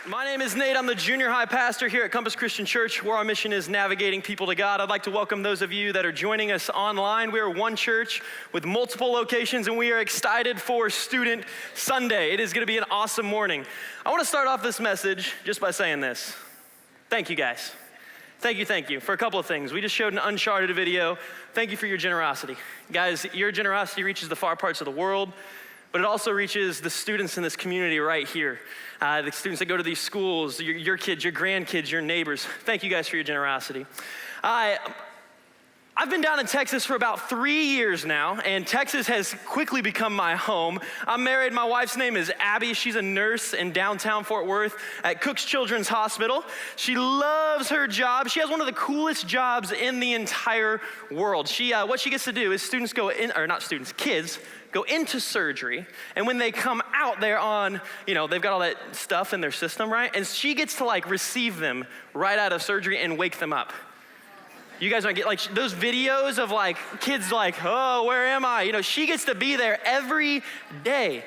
My name is Nate. I'm the junior high pastor here at Compass Christian Church, where our mission is navigating people to God. I'd like to welcome those of you that are joining us online. We are one church with multiple locations, and we are excited for Student Sunday. It is going to be an awesome morning. I want to start off this message just by saying this. Thank you, guys. Thank you for a couple of things. We just showed an Uncharted video. Thank you for your generosity. Guys, your generosity reaches the far parts of the world, but it also reaches the students in this community right here. The students that go to these schools, your kids, your grandkids, your neighbors. Thank you guys for your generosity. I've been down in Texas for about 3 years now, and Texas has quickly become my home. I'm married. My wife's name is Abby. She's a nurse in downtown Fort Worth at Cook's Children's Hospital. She loves her job. She has one of the coolest jobs in the entire world. What she gets to do is kids go into surgery, and when they come out, they're on, they've got all that stuff in their system, right? And she gets to receive them right out of surgery and wake them up. You guys might get those videos of kids oh, where am I? She gets to be there every day.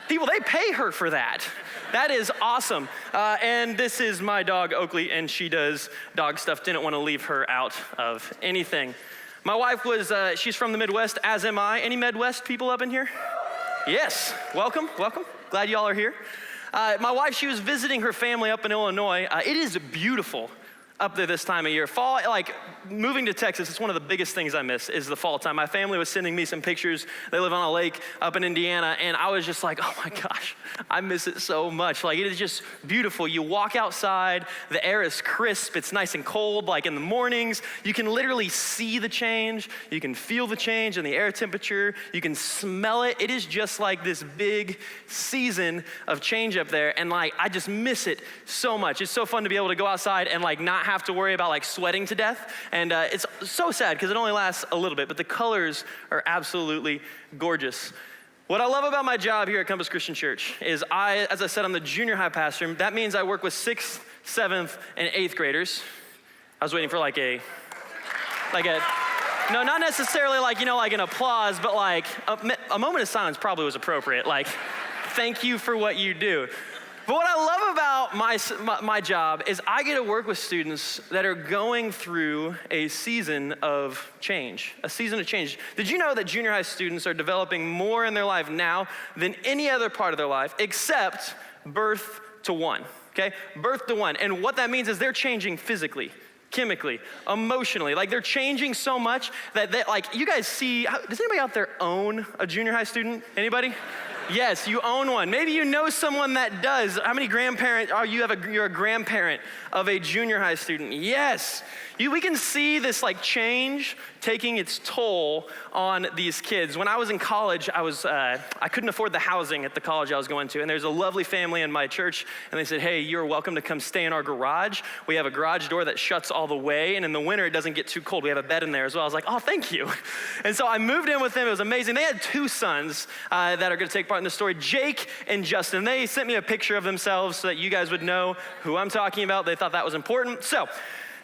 People, they pay her for that. That is awesome. And this is my dog, Oakley, and she does dog stuff. Didn't want to leave her out of anything. My wife she's from the Midwest, as am I. Any Midwest people up in here? Yes, welcome. Glad y'all are here. My wife, she was visiting her family up in Illinois. It is beautiful up there this time of year. Fall, moving to Texas, it's one of the biggest things I miss is the fall time. My family was sending me some pictures. They live on a lake up in Indiana, and I was just like, oh my gosh, I miss it so much. It is just beautiful. You walk outside, the air is crisp, it's nice and cold, in the mornings. You can literally see the change. You can feel the change in the air temperature. You can smell it. It is just this big season of change up there, and I just miss it so much. It's so fun to be able to go outside and not have to worry about sweating to death. And it's so sad because it only lasts a little bit, but the colors are absolutely gorgeous. What I love about my job here at Compass Christian Church is as I said, I'm the junior high pastor. That means I work with 6th, 7th, and 8th graders. I was waiting for no, not necessarily an applause, but a moment of silence probably was appropriate. Thank you for what you do. But what I love about my job is I get to work with students that are going through a season of change, Did you know that junior high students are developing more in their life now than any other part of their life except birth to one, okay? Birth to one. And what that means is they're changing physically, chemically, emotionally. They're changing so much that you guys see, does anybody out there own a junior high student? Anybody? Yes, you own one. Maybe you know someone that does. How many grandparents you're a grandparent of a junior high student? Yes. We can see this change taking its toll on these kids. When I was in college, I couldn't afford the housing at the college I was going to, and there's a lovely family in my church, and they said, hey, you're welcome to come stay in our garage. We have a garage door that shuts all the way, and in the winter, it doesn't get too cold. We have a bed in there as well. I was like, oh, thank you. And so I moved in with them. It was amazing. They had 2 sons that are going to take part in the story, Jake and Justin. They sent me a picture of themselves so that you guys would know who I'm talking about. They thought that was important. So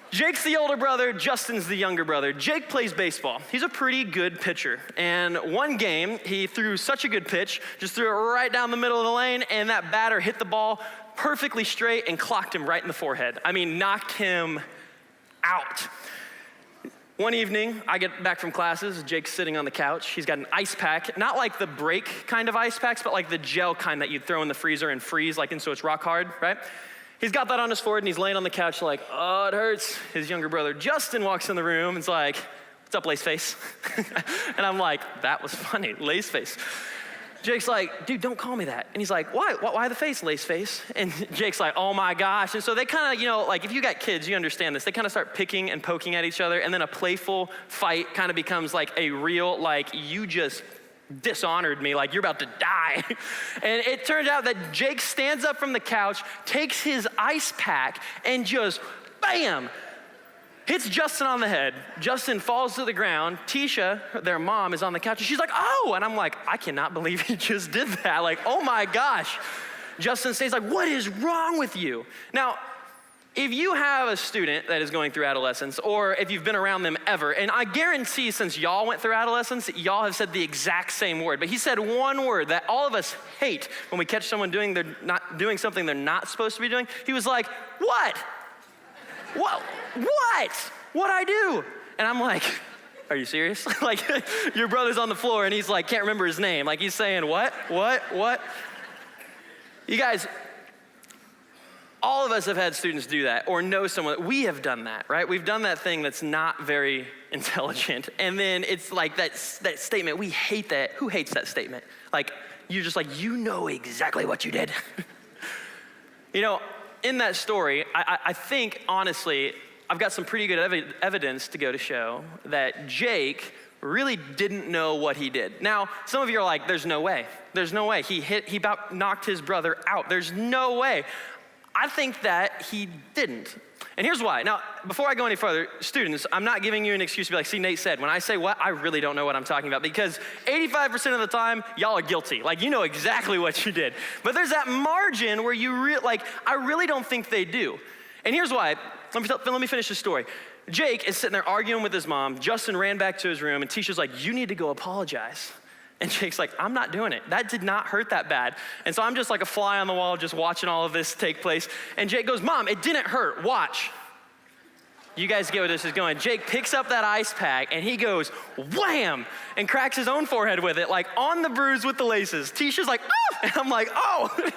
Jake's the older brother, Justin's the younger brother. Jake plays baseball. He's a pretty good pitcher. And one game, he threw such a good pitch, just threw it right down the middle of the lane, and that batter hit the ball perfectly straight and clocked him right in the forehead. Knocked him out. One evening, I get back from classes, Jake's sitting on the couch. He's got an ice pack, not like the break kind of ice packs, but the gel kind that you'd throw in the freezer and freeze, and so it's rock hard, right? He's got that on his forehead, and he's laying on the couch oh, it hurts. His younger brother, Justin, walks in the room and's like, what's up, lace face? And I'm like, that was funny, lace face. Jake's like, dude, don't call me that. And he's like, why the face, lace face? And Jake's like, oh my gosh. And so they kind of, if you got kids, you understand this. They kind of start picking and poking at each other, and then a playful fight kind of becomes a real, you just dishonored me, you're about to die. And it turns out that Jake stands up from the couch, takes his ice pack, and just bam, hits Justin on the head. Justin falls to the ground. Tisha, their mom, is on the couch, and she's like, oh, and I'm like, I cannot believe he just did that. Oh my gosh. Justin stays what is wrong with you? Now, If you have a student that is going through adolescence, or if you've been around them ever, and I guarantee since y'all went through adolescence, y'all have said the exact same word, but he said one word that all of us hate when we catch someone doing something they're not supposed to be doing. He was like, what? What? What'd I do? And I'm like, are you serious? Like, your brother's on the floor and he's like, can't remember his name. Like, he's saying, what? You guys, all of us have had students do that or know someone. We have done that, right? We've done that thing that's not very intelligent. And then it's like that statement, we hate that. Who hates that statement? Like, you're just like, you know exactly what you did. You know, in that story, I think, honestly, I've got some pretty good evidence to go to show that Jake really didn't know what he did. Now, some of you are like, there's no way. There's no way. He about knocked his brother out. There's no way. I think that he didn't. And here's why. Now, before I go any further, students, I'm not giving you an excuse to be like, see, Nate said, when I say what, I really don't know what I'm talking about, because 85% of the time, y'all are guilty. Like, you know exactly what you did. But there's that margin where you I really don't think they do. And here's why. Let me finish the story. Jake is sitting there arguing with his mom. Justin ran back to his room, and Tisha's like, you need to go apologize. And Jake's like, I'm not doing it. That did not hurt that bad. And so I'm just like a fly on the wall, just watching all of this take place. And Jake goes, Mom, it didn't hurt. Watch. You guys get where this is going. Jake picks up that ice pack, and he goes, wham, and cracks his own forehead with it, like on the bruise with the laces. Tisha's like, oh, and I'm like, oh.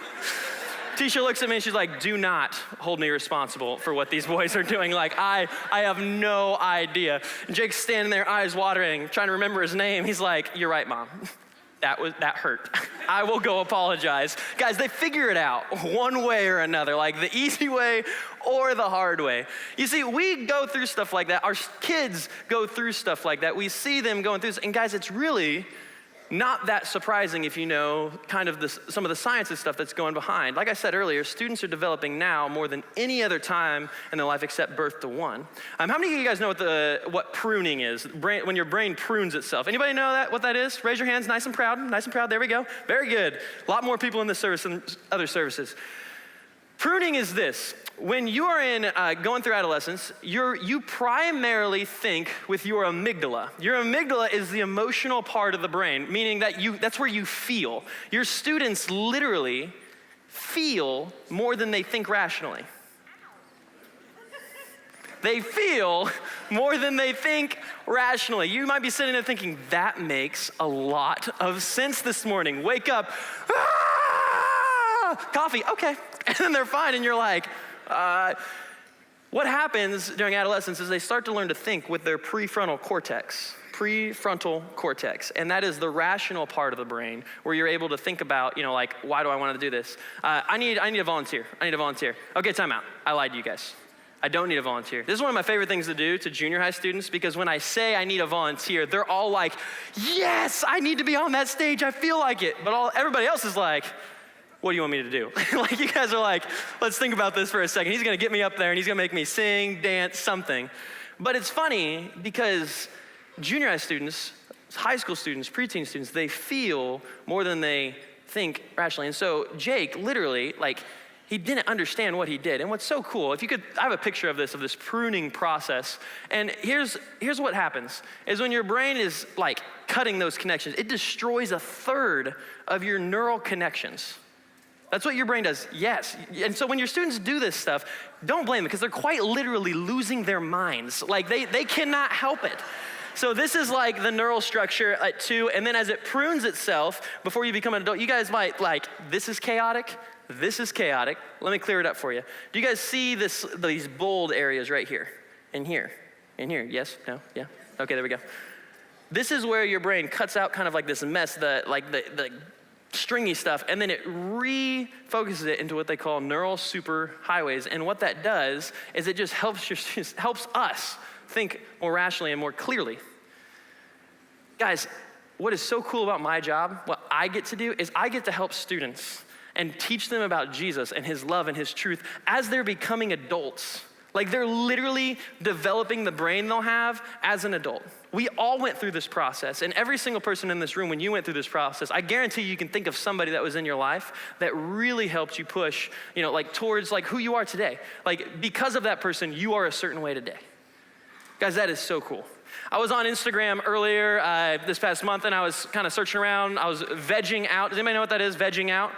Tisha looks at me and she's like, do not hold me responsible for what these boys are doing. Like, I have no idea. And Jake's standing there, eyes watering, trying to remember his name. He's like, you're right, Mom. That hurt. I will go apologize. Guys, they figure it out one way or another, like the easy way or the hard way. You see, we go through stuff like that. Our kids go through stuff like that. We see them going through this. And guys, it's really not that surprising if you know kind of some of the science and stuff that's going behind. Like I said earlier, students are developing now more than any other time in their life except birth to one. How many of you guys know what pruning is? When your brain prunes itself. Anybody know what that is? Raise your hands, nice and proud, nice and proud. There we go. Very good. A lot more people in this service than other services. Pruning is this. When you are going through adolescence, you primarily think with your amygdala. Your amygdala is the emotional part of the brain, meaning that that's where you feel. Your students literally feel more than they think rationally. They feel more than they think rationally. You might be sitting there thinking, that makes a lot of sense this morning. Wake up, coffee, okay. And then they're fine, and you're like, what happens during adolescence is they start to learn to think with their prefrontal cortex. And that is the rational part of the brain where you're able to think about, like, why do I want to do this? I need a volunteer. Okay, time out. I lied to you guys. I don't need a volunteer. This is one of my favorite things to do to junior high students, because when I say I need a volunteer, they're all like, yes, I need to be on that stage. I feel like it. But everybody else is like, what do you want me to do? Like, you guys are like, let's think about this for a second. He's gonna get me up there and he's gonna make me sing, dance, something. But it's funny because junior high students, high school students, preteen students, they feel more than they think rationally. And so Jake literally, he didn't understand what he did. And what's so cool, I have a picture of this pruning process. And here's what happens, is when your brain is cutting those connections, it destroys a third of your neural connections. That's what your brain does, yes. And so when your students do this stuff, don't blame them, because they're quite literally losing their minds. They cannot help it. So this is the neural structure at 2, and then as it prunes itself, before you become an adult, you guys might this is chaotic, this is chaotic. Let me clear it up for you. Do you guys see these bold areas right here, and here, and here? Yes, no, yeah? Okay, there we go. This is where your brain cuts out kind of this mess, the stringy stuff, and then it refocuses it into what they call neural superhighways. And what that does is it just helps us think more rationally and more clearly. Guys, what is so cool about my job, what I get to do, is I get to help students and teach them about Jesus and his love and his truth as they're becoming adults. Like they're literally developing the brain they'll have as an adult. We all went through this process, and every single person in this room, when you went through this process, I guarantee you can think of somebody that was in your life that really helped you push, towards who you are today. Like because of that person, you are a certain way today. Guys, that is so cool. I was on Instagram earlier this past month, and I was kind of searching around. I was vegging out. Does anybody know what that is, vegging out?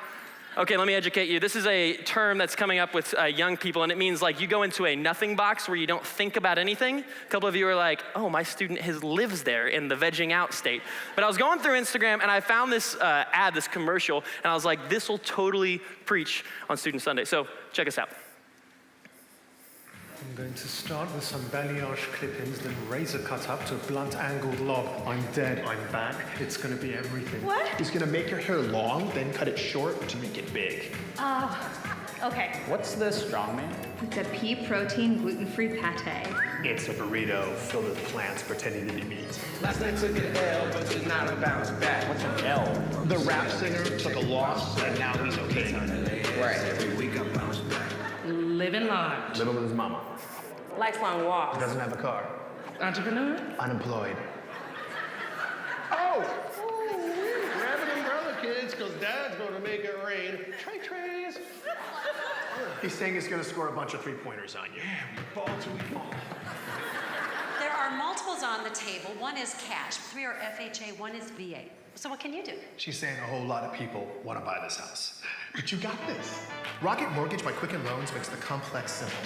Okay, let me educate you. This is a term that's coming up with young people, and it means you go into a nothing box where you don't think about anything. A couple of you are like, oh, my student lives there in the vegging out state. But I was going through Instagram, and I found this ad, this commercial, and I was like, this will totally preach on Student Sunday. So check us out. I'm going to start with some balayage clip-ins, then razor cut up to a blunt angled lob. I'm dead, I'm back. It's going to be everything. What? He's gonna make your hair long, then cut it short to make it big. Okay. What's the strongman? It's a pea protein gluten-free pate. It's a burrito filled with plants pretending to be meat. Last night took an L, but tonight I bounce back. What's an L? The rap singer took a loss, and now he's okay. Right. Every week I bounce back. Living large. Living with his mama. Lifelong walks. Doesn't have a car. Entrepreneur. Unemployed. Oh, grab an umbrella, kids, because Dad's going to make it rain. Trays. He's saying he's gonna score a bunch of three-pointers on you. Yeah, we ball till we fall. There are multiples on the table. One is cash, 3 are FHA, 1 is VA. So what can you do? She's saying a whole lot of people want to buy this house. But you got this. Rocket Mortgage by Quicken Loans makes the complex simple.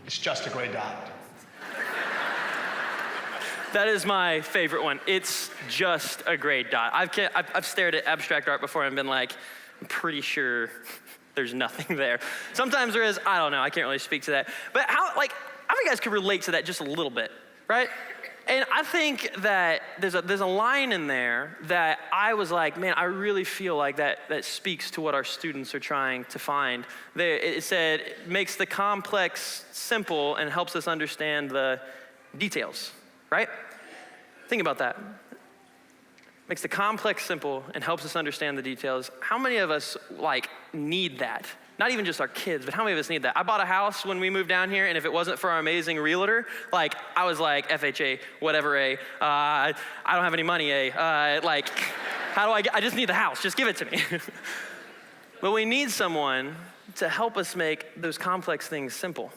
It's just a gray dot. That is my favorite one. It's just a gray dot. I've stared at abstract art before and been like, I'm pretty sure there's nothing there. Sometimes there is, I don't know, I can't really speak to that. But how many guys could relate to that just a little bit, right? And I think that there's a line in there that I was like, man, I really feel like that speaks to what our students are trying to find. It said, it makes the complex simple and helps us understand the details, right? Think about that. Makes the complex simple and helps us understand the details. How many of us need that? Not even just our kids, but how many of us need that? I bought a house when we moved down here, and if it wasn't for our amazing realtor, I was like, FHA, whatever I don't have any money how do I just need the house, just give it to me. But we need someone to help us make those complex things simple.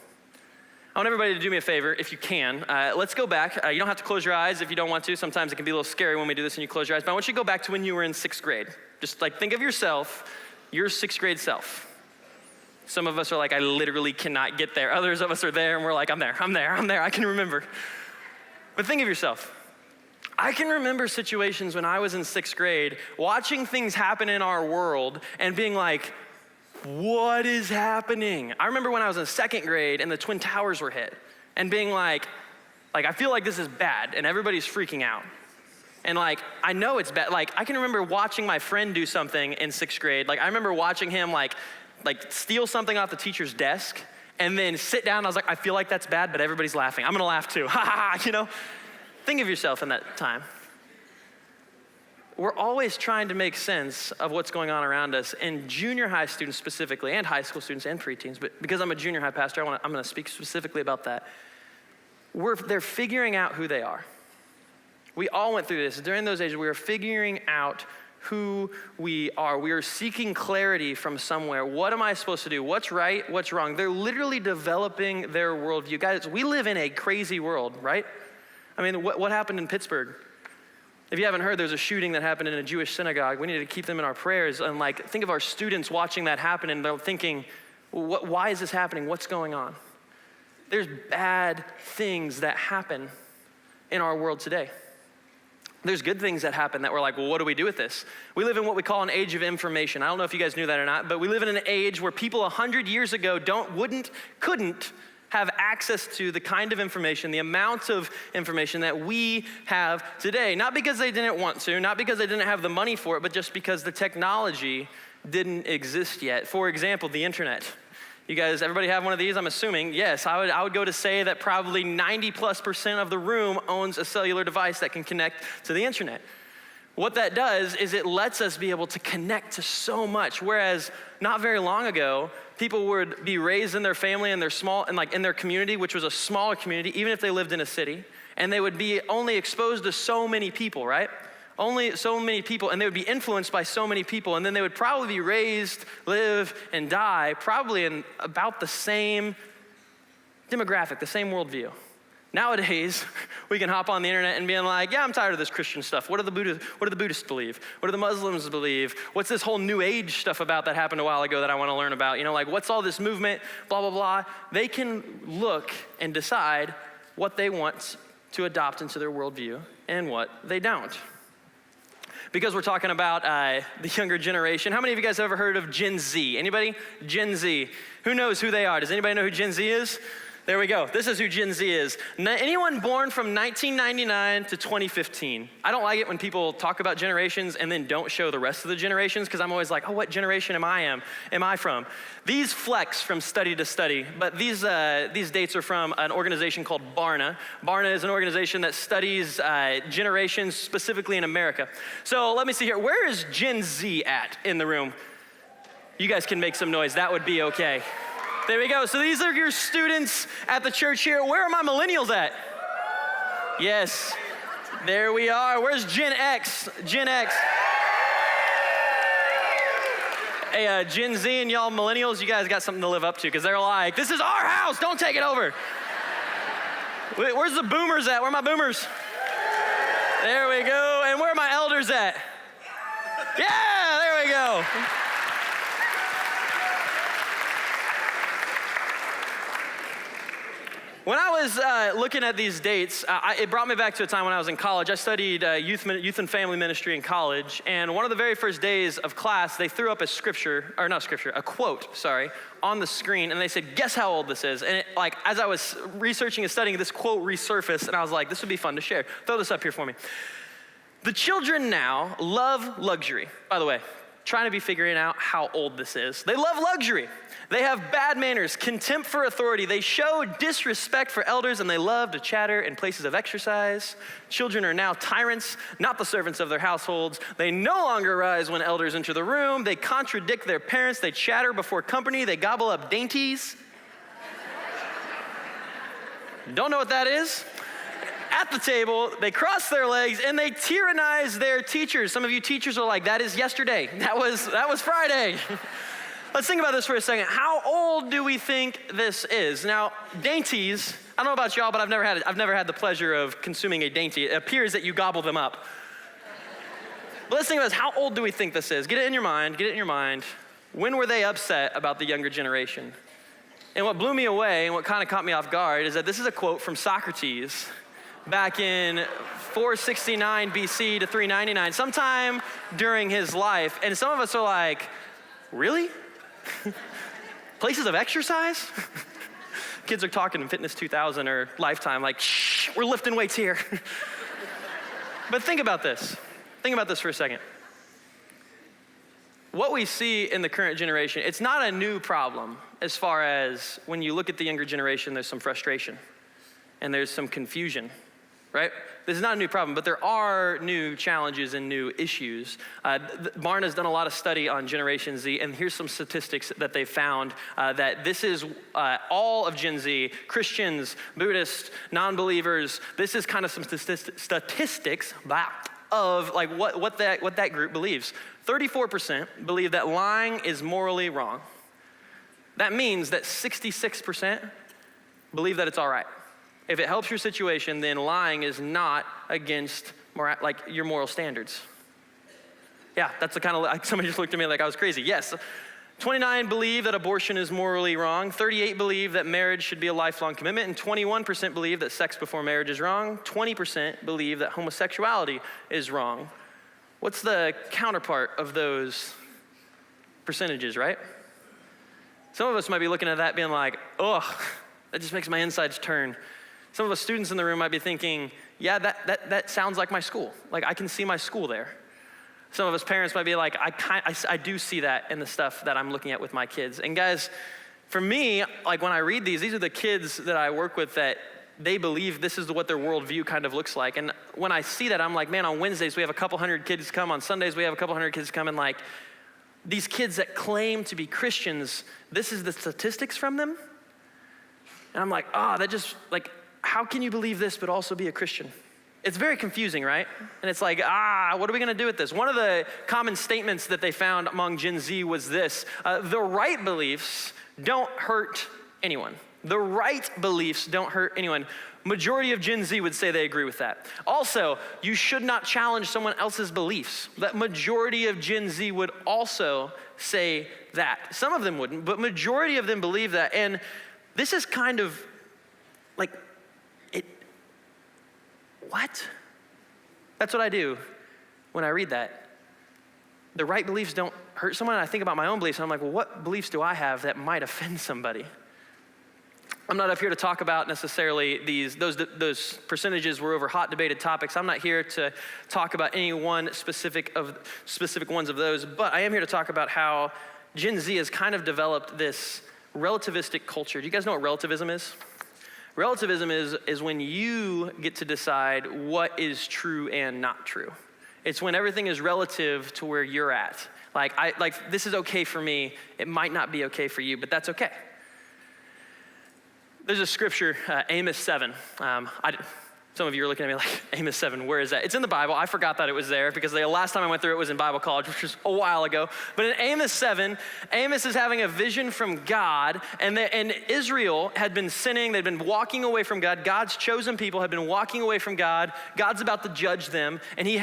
I want everybody to do me a favor, if you can. Let's go back. You don't have to close your eyes if you don't want to. Sometimes it can be a little scary when we do this and you close your eyes. But I want you to go back to when you were in 6th grade. Just think of yourself, your 6th grade self. Some of us are like, I literally cannot get there. Others of us are there and we're like, I'm there, I can remember. But think of yourself. I can remember situations when I was in 6th grade, watching things happen in our world and being like, what is happening? I remember when I was in 2nd grade and the Twin Towers were hit and being like, I feel like this is bad and everybody's freaking out. And I know it's bad. I can remember watching my friend do something in 6th grade. I remember watching him steal something off the teacher's desk and then sit down. I was like, I feel like that's bad, but everybody's laughing. I'm gonna laugh too. Ha ha ha, Think of yourself in that time. We're always trying to make sense of what's going on around us, and junior high students specifically, and high school students and preteens, but because I'm a junior high pastor, I'm gonna speak specifically about that. They're figuring out who they are. We all went through this. During those ages, we were figuring out who we are. We are seeking clarity from somewhere. What am I supposed to do? What's right? What's wrong? They're literally developing their worldview. Guys, we live in a crazy world, right? I mean, what happened in Pittsburgh? If you haven't heard, there's a shooting that happened in a Jewish synagogue. We need to keep them in our prayers. And think of our students watching that happen and they're thinking, why is this happening? What's going on? There's bad things that happen in our world today. There's good things that happen that we're like, well, what do we do with this? We live in what we call an age of information. I don't know if you guys knew that or not, but we live in an age where people 100 years ago couldn't have access to the kind of information, the amount of information that we have today. Not because they didn't want to, not because they didn't have the money for it, but just because the technology didn't exist yet. For example, the internet. You guys, everybody have one of these? I'm assuming, yes. I would go to say that probably 90+% of the room owns a cellular device that can connect to the internet. What that does is it lets us be able to connect to so much, whereas not very long ago, People would be raised in their family and in their community, which was a smaller community, even if they lived in a city, and they would be only exposed to so many people, right? Only so many people, and they would be influenced by so many people, and then they would probably be raised, live, and die probably in about the same demographic, the same worldview. Nowadays, we can hop on the internet and be like, yeah, I'm tired of this Christian stuff. What do the Buddhists believe? What do the Muslims believe? What's this whole New Age stuff about that happened a while ago that I want to learn about? What's all this movement, blah, blah, blah. They can look and decide what they want to adopt into their worldview and what they don't. Because we're talking about the younger generation. How many of you guys have ever heard of Gen Z? Anybody? Gen Z. Who knows who they are? Does anybody know who Gen Z is? There we go. This is who Gen Z is. Anyone born from 1999 to 2015. I don't like it when people talk about generations and then don't show the rest of the generations, because I'm always like, oh, what generation am I from? These flex from study to study, but these dates are from an organization called Barna. Barna is an organization that studies generations specifically in America. So let me see here. Where is Gen Z at in the room? You guys can make some noise. That would be okay. There we go. So these are your students at the church here. Where are my millennials at? Yes. There we are. Where's Gen X? Gen X. Hey, Gen Z and y'all millennials, you guys got something to live up to, because they're like, this is our house. Don't take it over. Where's the boomers at? Where are my boomers? There we go. And where are my elders at? Yeah, there we go. When I was looking at these dates, it brought me back to a time when I was in college. I studied youth and family ministry in college, and one of the very first days of class, they threw up a quote, on the screen, and they said, guess how old this is? And as I was researching and studying, this quote resurfaced, and I was like, this would be fun to share. Throw this up here for me. The children now love luxury. By the way, trying to be figuring out how old this is. They love luxury. They have bad manners, contempt for authority. They show disrespect for elders, and they love to chatter in places of exercise. Children are now tyrants, not the servants of their households. They no longer rise when elders enter the room. They contradict their parents. They chatter before company. They gobble up dainties. Don't know what that is? At the table, they cross their legs, and they tyrannize their teachers. Some of you teachers are like, that is yesterday. That was Friday. Let's think about this for a second. How old do we think this is? Now, dainties, I don't know about y'all, but I've never had the pleasure of consuming a dainty. It appears that you gobble them up. But let's think about this. How old do we think this is? Get it in your mind. When were they upset about the younger generation? And what blew me away and what kind of caught me off guard is that this is a quote from Socrates back in 469 BC to 399, sometime during his life. And some of us are like, really? Places of exercise? Kids are talking in Fitness 2000 or Lifetime like, shh, we're lifting weights here. But think about this. Think about this for a second. What we see in the current generation, it's not a new problem as far as when you look at the younger generation, there's some frustration and there's some confusion, right? This is not a new problem, but there are new challenges and new issues. Barna's done a lot of study on Generation Z, and here's some statistics that they found that this is all of Gen Z, Christians, Buddhists, non-believers. This is kind of some statistics of what that group believes. 34% believe that lying is morally wrong. That means that 66% believe that it's all right. If it helps your situation, then lying is not against your moral standards. Yeah, that's the kind of, somebody just looked at me like I was crazy. Yes, 29 believe that abortion is morally wrong. 38 believe that marriage should be a lifelong commitment. And 21% believe that sex before marriage is wrong. 20% believe that homosexuality is wrong. What's the counterpart of those percentages, right? Some of us might be looking at that being like, ugh, that just makes my insides turn. Some of us students in the room might be thinking, yeah, that sounds like my school. Like, I can see my school there. Some of us parents might be like, I do see that in the stuff that I'm looking at with my kids. And guys, for me, like when I read these are the kids that I work with that they believe this is what their worldview kind of looks like. And when I see that, I'm like, man, on Wednesdays we have a couple hundred kids come. On Sundays we have a couple hundred kids come. And like, these kids that claim to be Christians, this is the statistics from them. And I'm like, that just, like, how can you believe this but also be a Christian? It's very confusing, right? And it's like, what are we gonna do with this? One of the common statements that they found among Gen Z was this: the right beliefs don't hurt anyone. The right beliefs don't hurt anyone. Majority of Gen Z would say they agree with that. Also, you should not challenge someone else's beliefs. That majority of Gen Z would also say that. Some of them wouldn't, but majority of them believe that. And this is kind of like, what? That's what I do when I read that. The right beliefs don't hurt someone. I think about my own beliefs, and I'm like, well, what beliefs do I have that might offend somebody? I'm not up here to talk about necessarily those percentages were over hot debated topics. I'm not here to talk about any one specific ones of those, but I am here to talk about how Gen Z has kind of developed this relativistic culture. Do you guys know what relativism is? Relativism is when you get to decide what is true and not true. It's when everything is relative to where you're at. Like this is okay for me. It might not be okay for you, but that's okay. There's a scripture, Amos 7. Some of you are looking at me like, Amos 7, where is that? It's in the Bible. I forgot that it was there because the last time I went through it was in Bible college, which was a while ago. But in Amos 7, Amos is having a vision from God, and Israel had been sinning. They'd been walking away from God. God's chosen people had been walking away from God. God's about to judge them, and he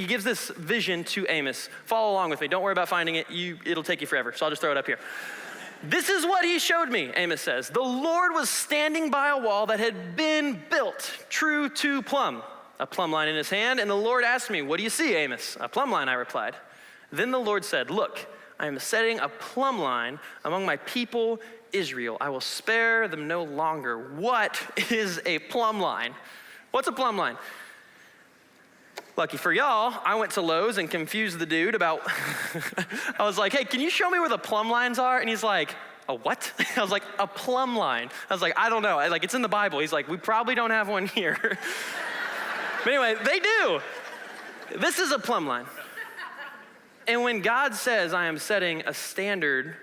gives this vision to Amos. Follow along with me. Don't worry about finding it. It'll take you forever, so I'll just throw it up here. This is what he showed me, Amos says. The Lord was standing by a wall that had been built true to plumb, a plumb line in his hand. And the Lord asked me, what do you see, Amos? A plumb line, I replied. Then the Lord said, look, I am setting a plumb line among my people, Israel. I will spare them no longer. What is a plumb line? What's a plumb line? Lucky for y'all, I went to Lowe's and confused the dude about, I was like, hey, can you show me where the plumb lines are? And he's like, a what? I was like, a plumb line. I was like, I don't know. It's in the Bible. He's like, we probably don't have one here. But anyway, they do. This is a plumb line. And when God says, I am setting a standard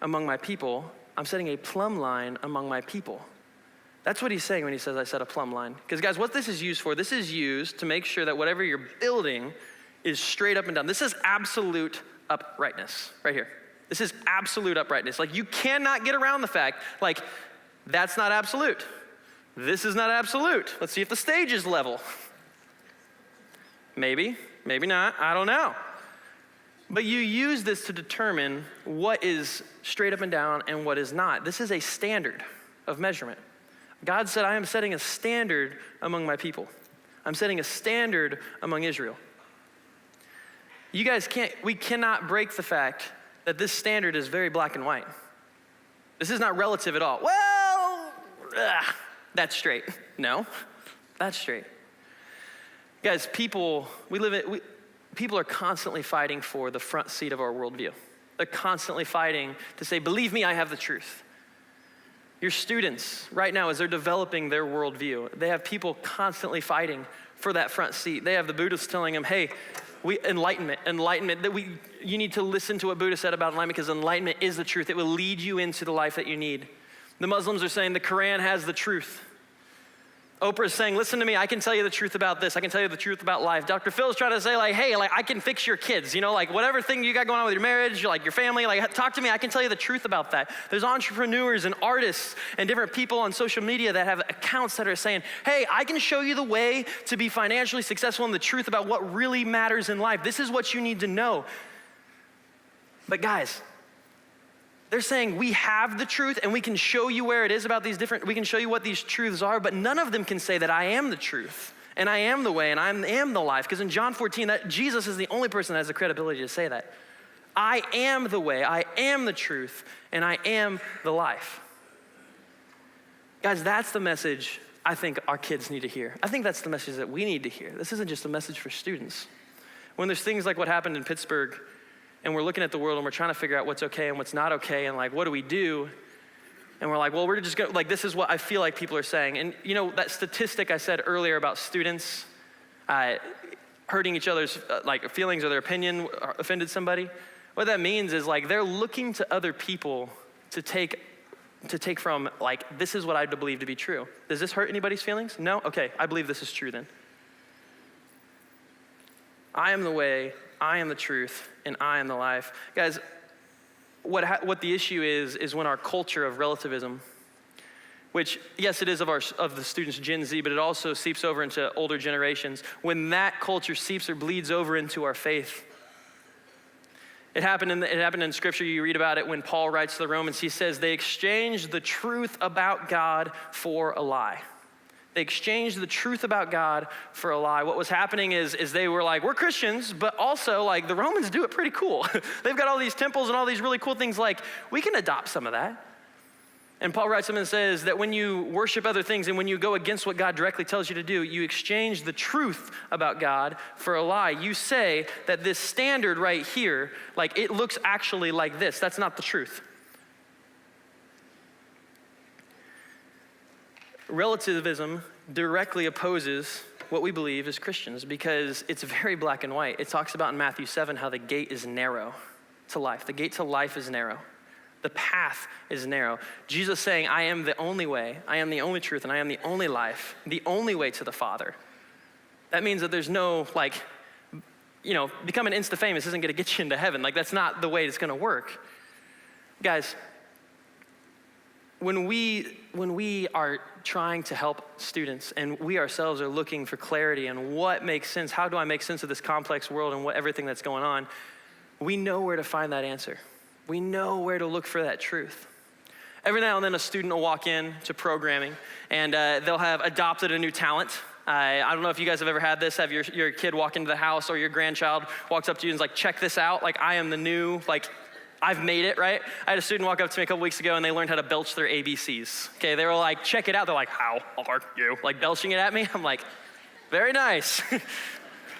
among my people, I'm setting a plumb line among my people. That's what he's saying when he says, I set a plumb line. Because guys, what this is used for, this is used to make sure that whatever you're building is straight up and down. This is absolute uprightness right here. This is absolute uprightness. Like, you cannot get around the fact, like, that's not absolute. This is not absolute. Let's see if the stage is level. Maybe, maybe not, I don't know. But you use this to determine what is straight up and down and what is not. This is a standard of measurement. God said, I am setting a standard among my people. I'm setting a standard among Israel. You guys we cannot break the fact that this standard is very black and white. This is not relative at all. Well, that's straight. No, that's straight. Guys, people are constantly fighting for the front seat of our worldview. They're constantly fighting to say, believe me, I have the truth. Your students, right now, as they're developing their worldview, they have people constantly fighting for that front seat. They have the Buddhists telling them, hey, enlightenment, you need to listen to what Buddha said about enlightenment, because enlightenment is the truth. It will lead you into the life that you need. The Muslims are saying the Quran has the truth. Oprah is saying, listen to me, I can tell you the truth about this. I can tell you the truth about life. Dr. Phil is trying to say, like, hey, like, I can fix your kids. You know, like, whatever thing you got going on with your marriage, your family, like, talk to me. I can tell you the truth about that. There's entrepreneurs and artists and different people on social media that have accounts that are saying, hey, I can show you the way to be financially successful and the truth about what really matters in life. This is what you need to know. But guys, they're saying we have the truth and we can show you where it is about we can show you what these truths are, but none of them can say that I am the truth and I am the way and I am the life. Because in John 14, Jesus is the only person that has the credibility to say that. I am the way, I am the truth, and I am the life. Guys, that's the message I think our kids need to hear. I think that's the message that we need to hear. This isn't just a message for students. When there's things like what happened in Pittsburgh, and we're looking at the world and we're trying to figure out what's okay and what's not okay, and like, what do we do? And we're like, well, we're just going, like, this is what I feel like people are saying. And you know, that statistic I said earlier about students hurting each other's feelings or their opinion offended somebody. What that means is like they're looking to other people to take from, like, this is what I believe to be true. Does this hurt anybody's feelings? No? Okay, I believe this is true then. I am the way, I am the truth, and I am the life. Guys, what the issue is when our culture of relativism, which, yes, it is of the students Gen Z, but it also seeps over into older generations. When that culture seeps or bleeds over into our faith, it happened in Scripture. You read about it when Paul writes to the Romans. He says they exchanged the truth about God for a lie. They exchanged the truth about God for a lie. What was happening is they were like, we're Christians, but also like the Romans do it pretty cool. They've got all these temples and all these really cool things. Like, we can adopt some of that. And Paul writes them and says that when you worship other things and when you go against what God directly tells you to do, you exchange the truth about God for a lie. You say that this standard right here, like it looks actually like this. That's not the truth. Relativism directly opposes what we believe as Christians because it's very black and white. It talks about in Matthew 7 how the gate is narrow to life. The gate to life is narrow. The path is narrow. Jesus saying, I am the only way, I am the only truth, and I am the only life, the only way to the Father. That means that there's no, like, becoming insta-famous isn't gonna get you into heaven. Like, that's not the way it's gonna work. Guys, when we are trying to help students and we ourselves are looking for clarity and what makes sense, how do I make sense of this complex world and everything that's going on, we know where to find that answer. We know where to look for that truth. Every now and then a student will walk in to programming and they'll have adopted a new talent. I don't know if you guys have ever had this, have your kid walk into the house or your grandchild walks up to you and is like, check this out, like I am the new, like I've made it, right? I had a student walk up to me a couple weeks ago and they learned how to belch their ABCs. Okay, they were like, check it out. They're like, how are you? Like belching it at me? I'm like, very nice.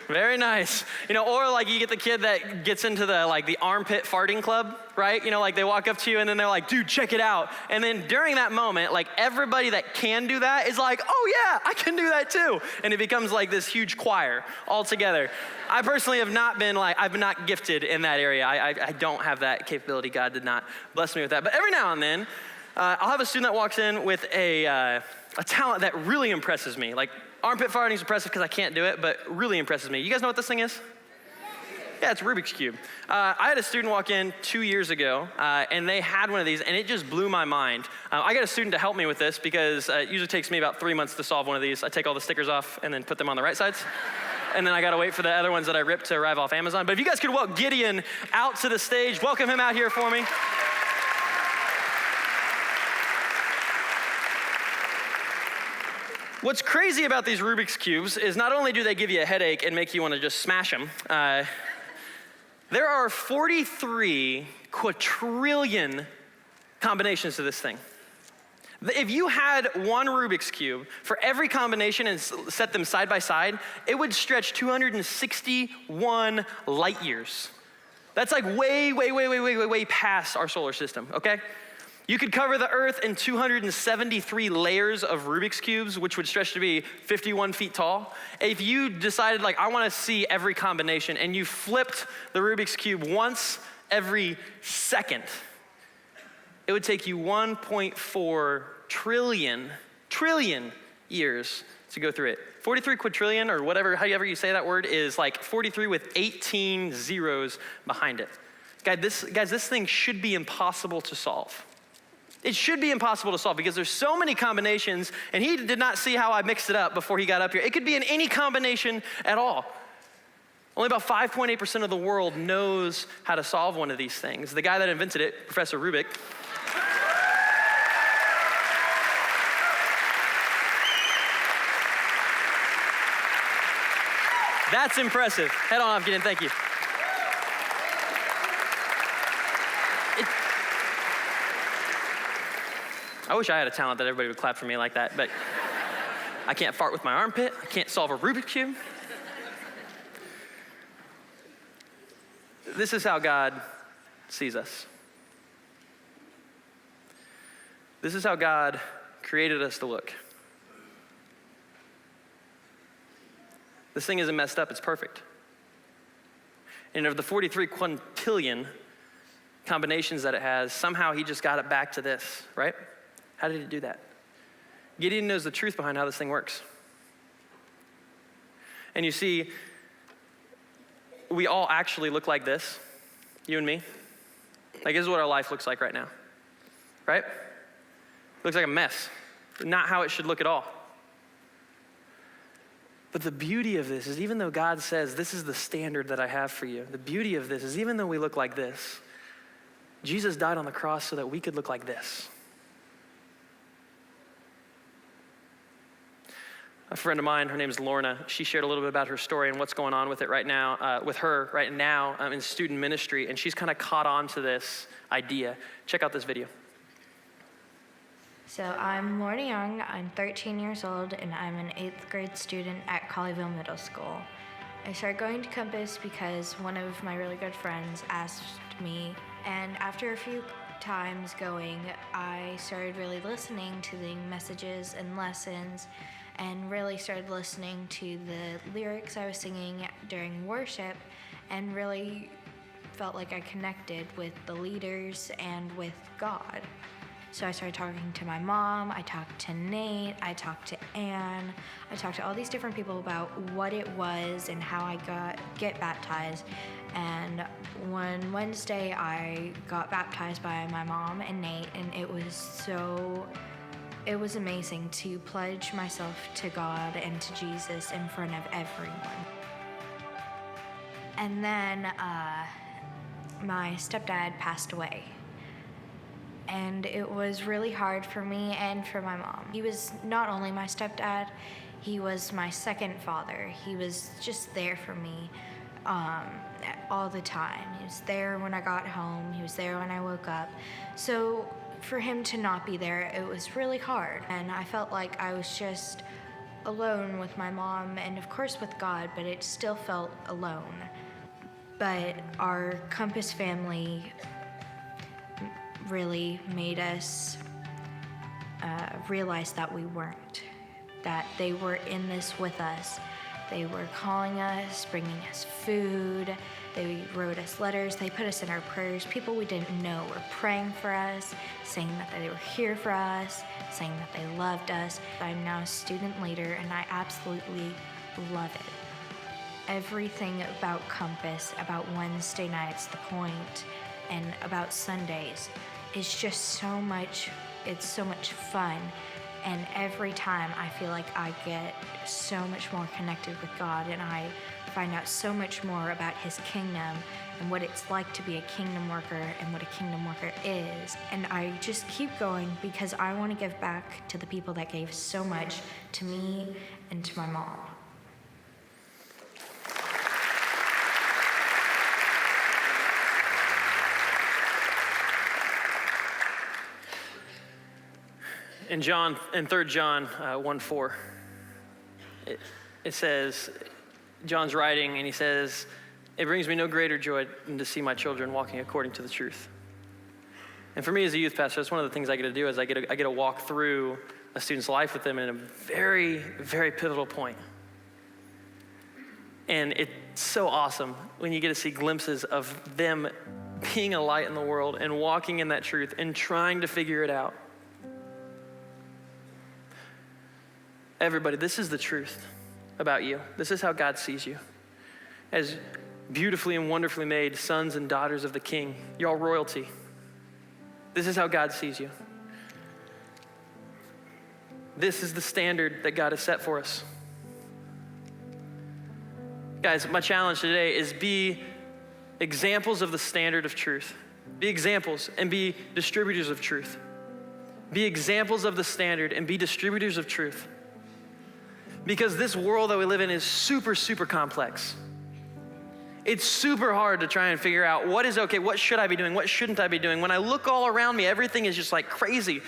Very nice. Or like you get the kid that gets into the armpit farting club, right? Like they walk up to you and then they're like, dude, check it out. And then during that moment, like everybody that can do that is like, oh yeah, I can do that too. And it becomes like this huge choir all together. I personally have not been I've not gifted in that area. I don't have that capability. God did not bless me with that. But every now and then, I'll have a student that walks in with a talent that really impresses me. Like, armpit farting is impressive because I can't do it, but really impresses me. You guys know what this thing is? Yeah, it's Rubik's Cube. I had a student walk in 2 years ago, and they had one of these, and it just blew my mind. I got a student to help me with this because it usually takes me about 3 months to solve one of these. I take all the stickers off and then put them on the right sides. And then I gotta wait for the other ones that I ripped to arrive off Amazon. But if you guys could welcome Gideon out to the stage, welcome him out here for me. What's crazy about these Rubik's Cubes is not only do they give you a headache and make you want to just smash them, there are 43 quadrillion combinations to this thing. If you had one Rubik's Cube for every combination and set them side by side, it would stretch 261 light years. That's like way past our solar system, okay? You could cover the Earth in 273 layers of Rubik's Cubes, which would stretch to be 51 feet tall. If you decided, like, I want to see every combination, and you flipped the Rubik's Cube once every second, it would take you 1.4 trillion years to go through it. 43 quadrillion, or whatever, however you say that word, is like 43 with 18 zeros behind it. Guys, this thing should be impossible to solve. It should be impossible to solve because there's so many combinations, and he did not see how I mixed it up before he got up here. It could be in any combination at all. Only about 5.8% of the world knows how to solve one of these things. The guy that invented it, Professor Rubik, that's impressive. Head on off, Gideon, thank you. I wish I had a talent that everybody would clap for me like that, but I can't fart with my armpit. I can't solve a Rubik's Cube. This is how God sees us. This is how God created us to look. This thing isn't messed up, it's perfect. And of the 43 quintillion combinations that it has, somehow he just got it back to this, right? How did he do that? Gideon knows the truth behind how this thing works. And you see, we all actually look like this, you and me. Like, this is what our life looks like right now, right? It looks like a mess. Not how it should look at all. But the beauty of this is, even though God says, this is the standard that I have for you, the beauty of this is, even though we look like this, Jesus died on the cross so that we could look like this. A friend of mine, her name is Lorna, she shared a little bit about her story and what's going on with it right now, with her right now in student ministry, and she's kind of caught on to this idea. Check out this video. So I'm Lorna Young, I'm 13 years old, and I'm an 8th grade student at Colleyville Middle School. I started going to Compass because one of my really good friends asked me, and after a few times going, I started really listening to the messages and lessons, and really started listening to the lyrics I was singing during worship, and really felt like I connected with the leaders and with God. So I started talking to my mom, I talked to Nate, I talked to Anne, I talked to all these different people about what it was and how I get baptized. And one Wednesday I got baptized by my mom and Nate, and it was amazing to pledge myself to God and to Jesus in front of everyone. And then my stepdad passed away. And it was really hard for me and for my mom. He was not only my stepdad, he was my second father. He was just there for me all the time. He was there when I got home, he was there when I woke up. So for him to not be there, it was really hard. And I felt like I was just alone with my mom and of course with God, but it still felt alone. But our Compass family really made us realize that we weren't, that they were in this with us. They were calling us, bringing us food, they wrote us letters, they put us in our prayers. People we didn't know were praying for us, saying that they were here for us, saying that they loved us. I'm now a student leader and I absolutely love it. Everything about Compass, about Wednesday nights, the point, and about Sundays is just so much, it's so much fun. And every time I feel like I get so much more connected with God, and I find out so much more about his kingdom and what it's like to be a kingdom worker and what a kingdom worker is. And I just keep going because I want to give back to the people that gave so much to me and to my mom. In 3 John 1:4, it says, John's writing and he says, "It brings me no greater joy than to see my children walking according to the truth." And for me as a youth pastor, that's one of the things I get to do is I get to walk through a student's life with them in a very, very pivotal point. And it's so awesome when you get to see glimpses of them being a light in the world and walking in that truth and trying to figure it out. Everybody, this is the truth about you. This is how God sees you. As beautifully and wonderfully made sons and daughters of the King, you're all royalty. This is how God sees you. This is the standard that God has set for us. Guys, my challenge today is be examples of the standard of truth. Be examples and be distributors of truth. Be examples of the standard and be distributors of truth. Because this world that we live in is super, super complex. It's super hard to try and figure out what is okay, what should I be doing, what shouldn't I be doing. When I look all around me, everything is just like crazy.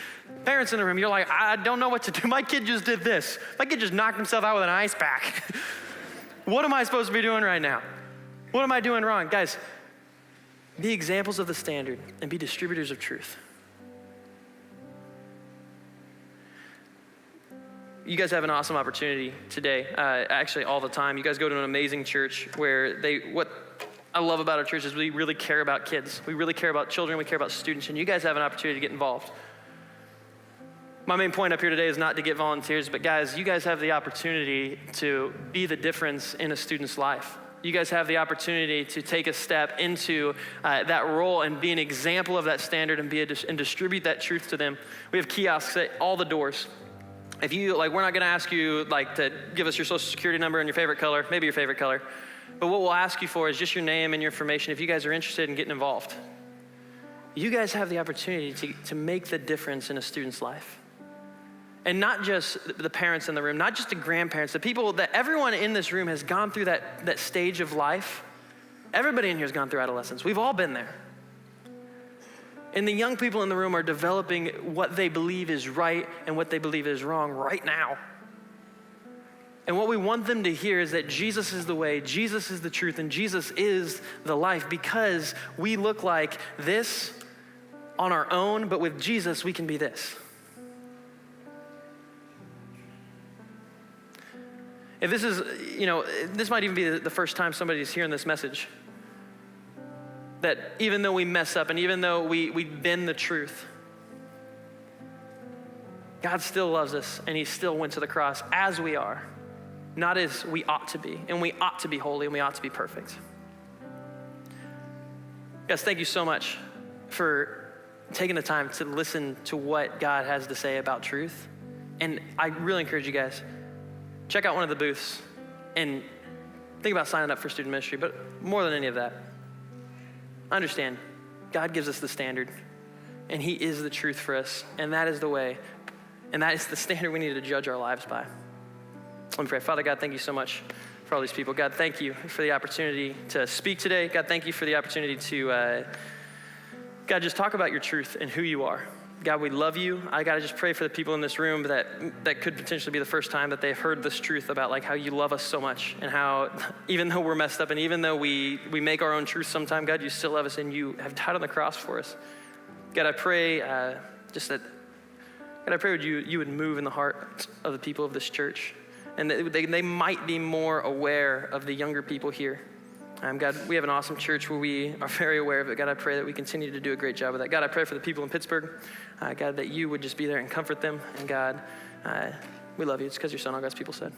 Parents in the room, you're like, I don't know what to do. My kid just did this. My kid just knocked himself out with an ice pack. What am I supposed to be doing right now? What am I doing wrong? Guys, be examples of the standard and be distributors of truth. You guys have an awesome opportunity today, actually all the time. You guys go to an amazing church where I love about our church is we really care about kids. We really care about children. We care about students. And you guys have an opportunity to get involved. My main point up here today is not to get volunteers, but guys, you guys have the opportunity to be the difference in a student's life. You guys have the opportunity to take a step into that role and be an example of that standard and and distribute that truth to them. We have kiosks at all the doors. If you, we're not gonna ask you to give us your social security number and your favorite color, maybe your favorite color. But what we'll ask you for is just your name and your information if you guys are interested in getting involved. You guys have the opportunity to make the difference in a student's life. And not just the parents in the room, not just the grandparents, the people that everyone in this room has gone through that stage of life. Everybody in here has gone through adolescence. We've all been there. And the young people in the room are developing what they believe is right and what they believe is wrong right now. And what we want them to hear is that Jesus is the way, Jesus is the truth, and Jesus is the life, because we look like this on our own, but with Jesus, we can be this. If this is, this might even be the first time somebody's hearing this message, that even though we mess up and even though we bend the truth, God still loves us and he still went to the cross as we are. Not as we ought to be, and we ought to be holy, and we ought to be perfect. Guys, thank you so much for taking the time to listen to what God has to say about truth. And I really encourage you guys, check out one of the booths and think about signing up for student ministry. But more than any of that, understand, God gives us the standard, and he is the truth for us, and that is the way, and that is the standard we need to judge our lives by. Let me pray. Father God, thank you so much for all these people. God, thank you for the opportunity to speak today. God, thank you for the opportunity to, God, just talk about your truth and who you are. God, we love you. I got to just pray for the people in this room that could potentially be the first time that they've heard this truth about how you love us so much, and how even though we're messed up and even though we make our own truth sometime, God, you still love us and you have died on the cross for us. God, I pray God, I pray you would move in the heart of the people of this church, and they might be more aware of the younger people here. God, we have an awesome church where we are very aware of it. God, I pray that we continue to do a great job of that. God, I pray for the people in Pittsburgh. God, that you would just be there and comfort them. And God, we love you. It's because your son, all God's people said.